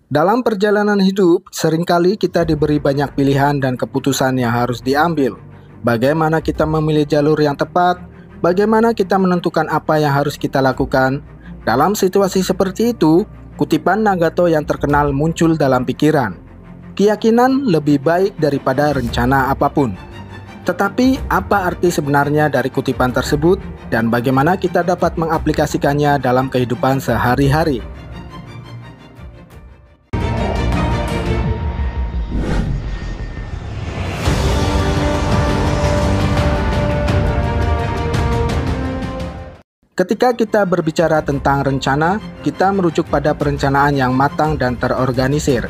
Dalam perjalanan hidup, seringkali kita diberi banyak pilihan dan keputusan yang harus diambil. Bagaimana kita memilih jalur yang tepat? Bagaimana kita menentukan apa yang harus kita lakukan? Dalam situasi seperti itu, kutipan Nagato yang terkenal muncul dalam pikiran. Keyakinan lebih baik daripada rencana apapun. Tetapi, apa arti sebenarnya dari kutipan tersebut dan bagaimana kita dapat mengaplikasikannya dalam kehidupan sehari-hari? Ketika kita berbicara tentang rencana, kita merujuk pada perencanaan yang matang dan terorganisir.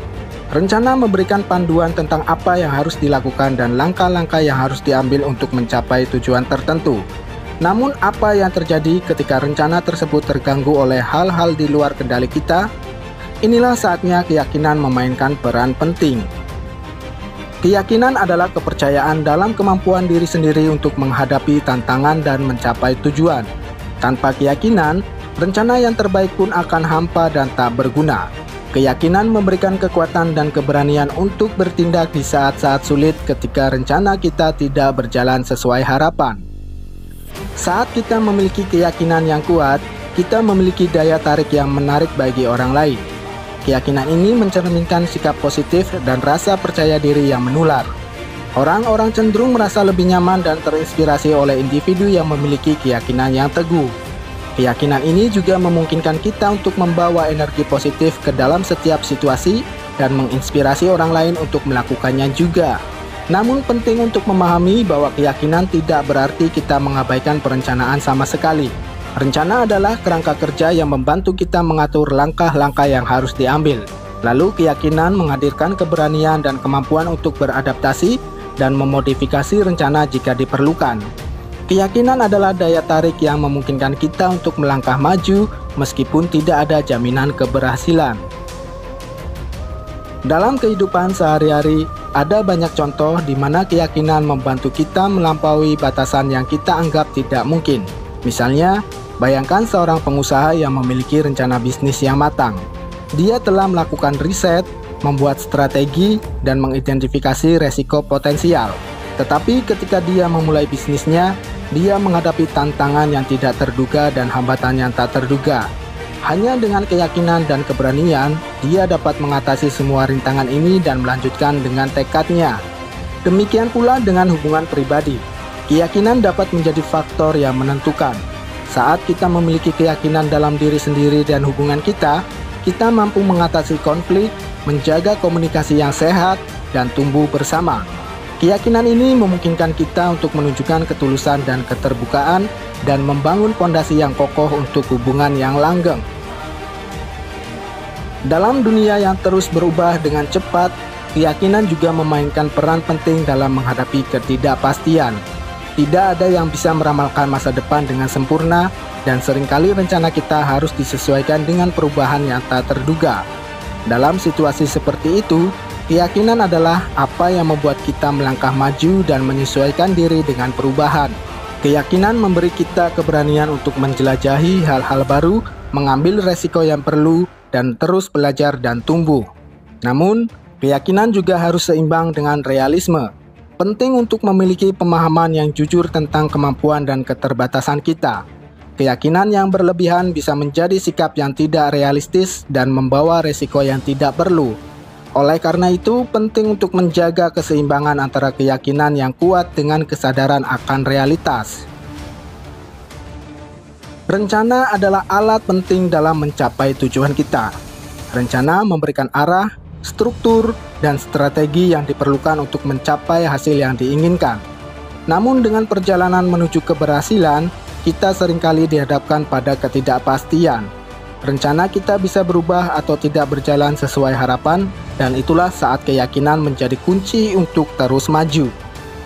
Rencana memberikan panduan tentang apa yang harus dilakukan dan langkah-langkah yang harus diambil untuk mencapai tujuan tertentu. Namun, apa yang terjadi ketika rencana tersebut terganggu oleh hal-hal di luar kendali kita? Inilah saatnya keyakinan memainkan peran penting. Keyakinan adalah kepercayaan dalam kemampuan diri sendiri untuk menghadapi tantangan dan mencapai tujuan. Tanpa keyakinan, rencana yang terbaik pun akan hampa dan tak berguna. Keyakinan memberikan kekuatan dan keberanian untuk bertindak di saat-saat sulit ketika rencana kita tidak berjalan sesuai harapan. Saat kita memiliki keyakinan yang kuat, kita memiliki daya tarik yang menarik bagi orang lain. Keyakinan ini mencerminkan sikap positif dan rasa percaya diri yang menular. Orang-orang cenderung merasa lebih nyaman dan terinspirasi oleh individu yang memiliki keyakinan yang teguh. Keyakinan ini juga memungkinkan kita untuk membawa energi positif ke dalam setiap situasi dan menginspirasi orang lain untuk melakukannya juga. Namun penting untuk memahami bahwa keyakinan tidak berarti kita mengabaikan perencanaan sama sekali. Rencana adalah kerangka kerja yang membantu kita mengatur langkah-langkah yang harus diambil. Lalu keyakinan menghadirkan keberanian dan kemampuan untuk beradaptasi dan memodifikasi rencana jika diperlukan. Keyakinan adalah daya tarik yang memungkinkan kita untuk melangkah maju meskipun tidak ada jaminan keberhasilan. Dalam kehidupan sehari-hari, ada banyak contoh di mana keyakinan membantu kita melampaui batasan yang kita anggap tidak mungkin. Misalnya, bayangkan seorang pengusaha yang memiliki rencana bisnis yang matang. Dia telah melakukan riset, membuat strategi, dan mengidentifikasi resiko potensial. Tetapi ketika dia memulai bisnisnya, dia menghadapi tantangan yang tidak terduga dan hambatan yang tak terduga. Hanya dengan keyakinan dan keberanian, dia dapat mengatasi semua rintangan ini dan melanjutkan dengan tekadnya. Demikian pula dengan hubungan pribadi. Keyakinan dapat menjadi faktor yang menentukan. Saat kita memiliki keyakinan dalam diri sendiri dan hubungan kita mampu mengatasi konflik, menjaga komunikasi yang sehat, dan tumbuh bersama. Keyakinan ini memungkinkan kita untuk menunjukkan ketulusan dan keterbukaan dan membangun fondasi yang kokoh untuk hubungan yang langgeng. Dalam dunia yang terus berubah dengan cepat, keyakinan juga memainkan peran penting dalam menghadapi ketidakpastian. Tidak ada yang bisa meramalkan masa depan dengan sempurna, dan seringkali rencana kita harus disesuaikan dengan perubahan yang tak terduga. Dalam situasi seperti itu, keyakinan adalah apa yang membuat kita melangkah maju dan menyesuaikan diri dengan perubahan. Keyakinan memberi kita keberanian untuk menjelajahi hal-hal baru, mengambil resiko yang perlu, dan terus belajar dan tumbuh. Namun, keyakinan juga harus seimbang dengan realisme. Penting untuk memiliki pemahaman yang jujur tentang kemampuan dan keterbatasan kita. Keyakinan yang berlebihan bisa menjadi sikap yang tidak realistis dan membawa resiko yang tidak perlu. Oleh karena itu, penting untuk menjaga keseimbangan antara keyakinan yang kuat dengan kesadaran akan realitas. Rencana adalah alat penting dalam mencapai tujuan kita. Rencana memberikan arah, struktur, dan strategi yang diperlukan untuk mencapai hasil yang diinginkan. Namun dengan perjalanan menuju keberhasilan, kita seringkali dihadapkan pada ketidakpastian. Rencana kita bisa berubah atau tidak berjalan sesuai harapan, dan itulah saat keyakinan menjadi kunci untuk terus maju.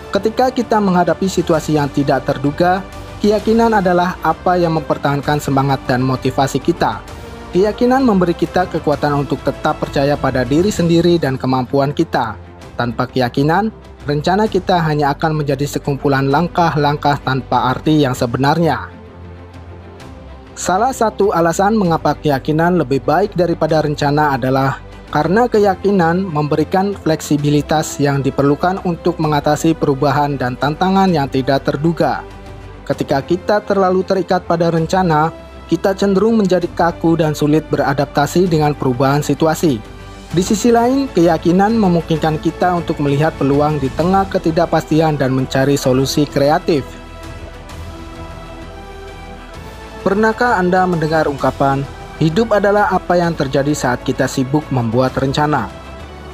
Ketika kita menghadapi situasi yang tidak terduga, keyakinan adalah apa yang mempertahankan semangat dan motivasi kita. Keyakinan memberi kita kekuatan untuk tetap percaya pada diri sendiri dan kemampuan kita. Tanpa keyakinan, rencana kita hanya akan menjadi sekumpulan langkah-langkah tanpa arti yang sebenarnya. Salah satu alasan mengapa keyakinan lebih baik daripada rencana adalah Karena keyakinan memberikan fleksibilitas yang diperlukan untuk mengatasi perubahan dan tantangan yang tidak terduga. Ketika kita terlalu terikat pada rencana, kita cenderung menjadi kaku dan sulit beradaptasi dengan perubahan situasi. Di sisi lain, keyakinan memungkinkan kita untuk melihat peluang di tengah ketidakpastian dan mencari solusi kreatif. Pernahkah Anda mendengar ungkapan, hidup adalah apa yang terjadi saat kita sibuk membuat rencana?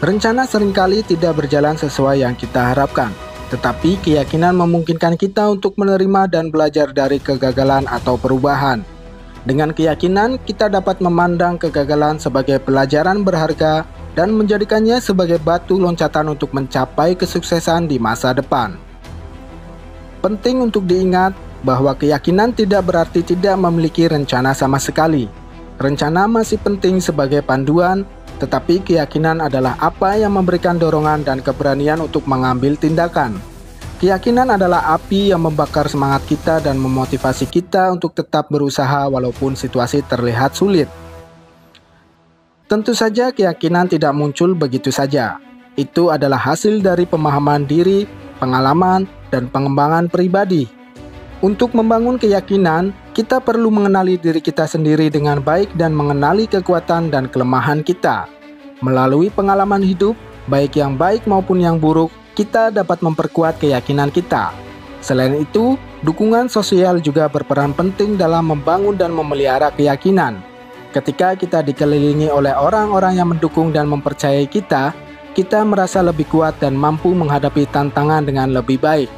Rencana seringkali tidak berjalan sesuai yang kita harapkan, tetapi keyakinan memungkinkan kita untuk menerima dan belajar dari kegagalan atau perubahan. Dengan keyakinan, kita dapat memandang kegagalan sebagai pelajaran berharga dan menjadikannya sebagai batu loncatan untuk mencapai kesuksesan di masa depan. Penting untuk diingat bahwa keyakinan tidak berarti tidak memiliki rencana sama sekali. Rencana masih penting sebagai panduan, tetapi keyakinan adalah apa yang memberikan dorongan dan keberanian untuk mengambil tindakan. Keyakinan adalah api yang membakar semangat kita dan memotivasi kita untuk tetap berusaha walaupun situasi terlihat sulit. Tentu saja keyakinan tidak muncul begitu saja. Itu adalah hasil dari pemahaman diri, pengalaman, dan pengembangan pribadi. Untuk membangun keyakinan, kita perlu mengenali diri kita sendiri dengan baik dan mengenali kekuatan dan kelemahan kita. Melalui pengalaman hidup, baik yang baik maupun yang buruk, kita dapat memperkuat keyakinan kita. Selain itu, dukungan sosial juga berperan penting dalam membangun dan memelihara keyakinan. Ketika kita dikelilingi oleh orang-orang yang mendukung dan mempercayai kita, kita merasa lebih kuat dan mampu menghadapi tantangan dengan lebih baik.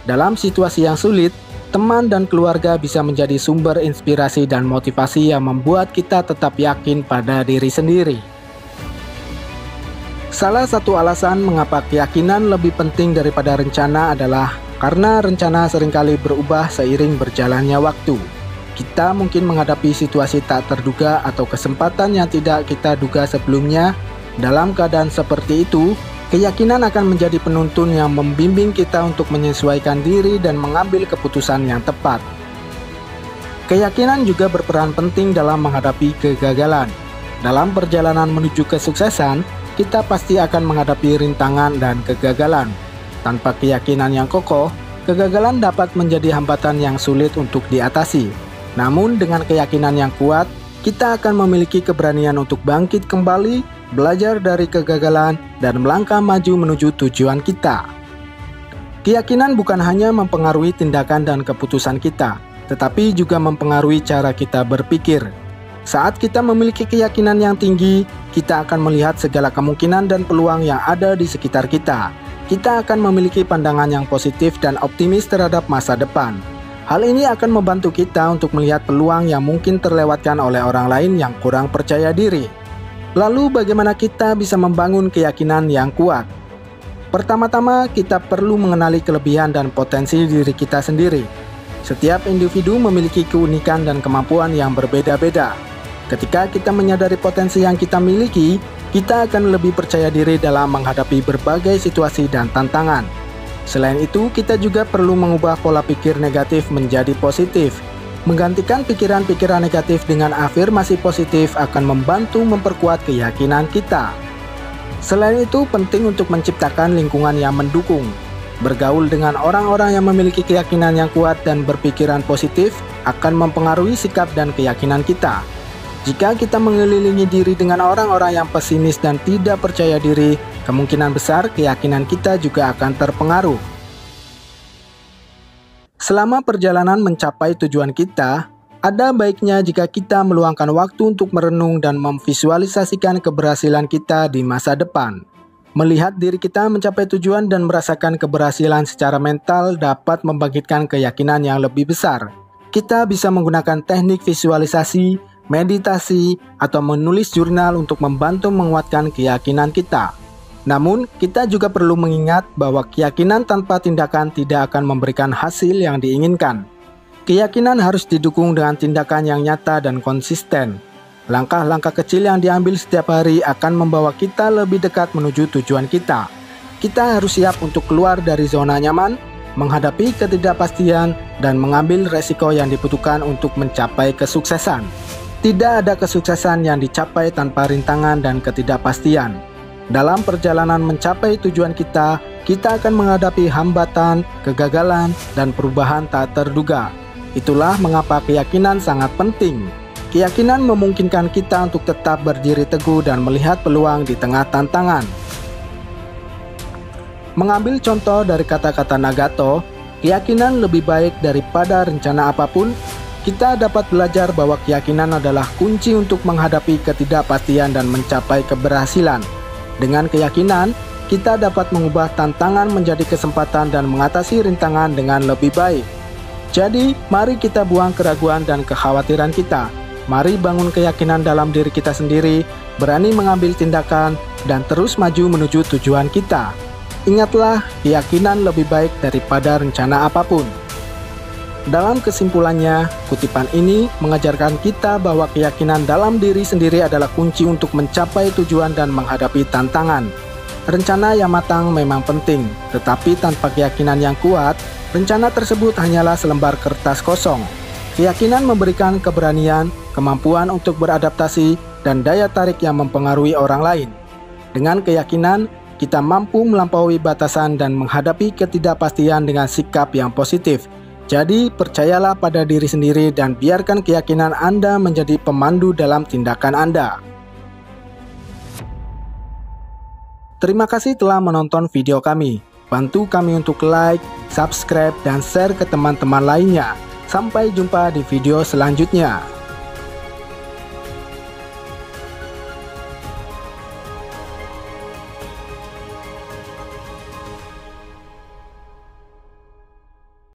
Dalam situasi yang sulit, teman dan keluarga bisa menjadi sumber inspirasi dan motivasi yang membuat kita tetap yakin pada diri sendiri. Salah satu alasan mengapa keyakinan lebih penting daripada rencana adalah karena rencana seringkali berubah seiring berjalannya waktu. Kita mungkin menghadapi situasi tak terduga atau kesempatan yang tidak kita duga sebelumnya. Dalam keadaan seperti itu, keyakinan akan menjadi penuntun yang membimbing kita untuk menyesuaikan diri dan mengambil keputusan yang tepat. Keyakinan juga berperan penting dalam menghadapi kegagalan. Dalam perjalanan menuju kesuksesan, kita pasti akan menghadapi rintangan dan kegagalan. Tanpa keyakinan yang kokoh, kegagalan dapat menjadi hambatan yang sulit untuk diatasi. Namun dengan keyakinan yang kuat, kita akan memiliki keberanian untuk bangkit kembali, belajar dari kegagalan, dan melangkah maju menuju tujuan kita. Keyakinan bukan hanya mempengaruhi tindakan dan keputusan kita, tetapi juga mempengaruhi cara kita berpikir. Saat kita memiliki keyakinan yang tinggi, kita akan melihat segala kemungkinan dan peluang yang ada di sekitar kita. Kita akan memiliki pandangan yang positif dan optimis terhadap masa depan. Hal ini akan membantu kita untuk melihat peluang yang mungkin terlewatkan oleh orang lain yang kurang percaya diri. Lalu bagaimana kita bisa membangun keyakinan yang kuat? Pertama-tama, kita perlu mengenali kelebihan dan potensi diri kita sendiri. Setiap individu memiliki keunikan dan kemampuan yang berbeda-beda. Ketika kita menyadari potensi yang kita miliki, kita akan lebih percaya diri dalam menghadapi berbagai situasi dan tantangan. Selain itu, kita juga perlu mengubah pola pikir negatif menjadi positif. Menggantikan pikiran-pikiran negatif dengan afirmasi positif akan membantu memperkuat keyakinan kita. Selain itu, penting untuk menciptakan lingkungan yang mendukung. Bergaul dengan orang-orang yang memiliki keyakinan yang kuat dan berpikiran positif akan mempengaruhi sikap dan keyakinan kita. Jika kita mengelilingi diri dengan orang-orang yang pesimis dan tidak percaya diri, kemungkinan besar keyakinan kita juga akan terpengaruh. Selama perjalanan mencapai tujuan kita, ada baiknya jika kita meluangkan waktu untuk merenung dan memvisualisasikan keberhasilan kita di masa depan. Melihat diri kita mencapai tujuan dan merasakan keberhasilan secara mental dapat membangkitkan keyakinan yang lebih besar. Kita bisa menggunakan teknik visualisasi, meditasi, atau menulis jurnal untuk membantu menguatkan keyakinan kita. Namun, kita juga perlu mengingat bahwa keyakinan tanpa tindakan tidak akan memberikan hasil yang diinginkan. Keyakinan harus didukung dengan tindakan yang nyata dan konsisten. Langkah-langkah kecil yang diambil setiap hari akan membawa kita lebih dekat menuju tujuan kita. Kita harus siap untuk keluar dari zona nyaman, menghadapi ketidakpastian, dan mengambil resiko yang dibutuhkan untuk mencapai kesuksesan. Tidak ada kesuksesan yang dicapai tanpa rintangan dan ketidakpastian. Dalam perjalanan mencapai tujuan kita akan menghadapi hambatan, kegagalan, dan perubahan tak terduga. Itulah mengapa keyakinan sangat penting. Keyakinan memungkinkan kita untuk tetap berdiri teguh dan melihat peluang di tengah tantangan. Mengambil contoh dari kata-kata Nagato, keyakinan lebih baik daripada rencana apapun. Kita dapat belajar bahwa keyakinan adalah kunci untuk menghadapi ketidakpastian dan mencapai keberhasilan. Dengan keyakinan, kita dapat mengubah tantangan menjadi kesempatan dan mengatasi rintangan dengan lebih baik. Jadi, mari kita buang keraguan dan kekhawatiran kita. Mari bangun keyakinan dalam diri kita sendiri, berani mengambil tindakan, dan terus maju menuju tujuan kita. Ingatlah, keyakinan lebih baik daripada rencana apapun. Dalam kesimpulannya, kutipan ini mengajarkan kita bahwa keyakinan dalam diri sendiri adalah kunci untuk mencapai tujuan dan menghadapi tantangan. Rencana yang matang memang penting, tetapi tanpa keyakinan yang kuat, rencana tersebut hanyalah selembar kertas kosong. Keyakinan memberikan keberanian, kemampuan untuk beradaptasi, dan daya tarik yang mempengaruhi orang lain. Dengan keyakinan, kita mampu melampaui batasan dan menghadapi ketidakpastian dengan sikap yang positif. Jadi, percayalah pada diri sendiri dan biarkan keyakinan Anda menjadi pemandu dalam tindakan Anda. Terima kasih telah menonton video kami. Bantu kami untuk like, subscribe, dan share ke teman-teman lainnya. Sampai jumpa di video selanjutnya.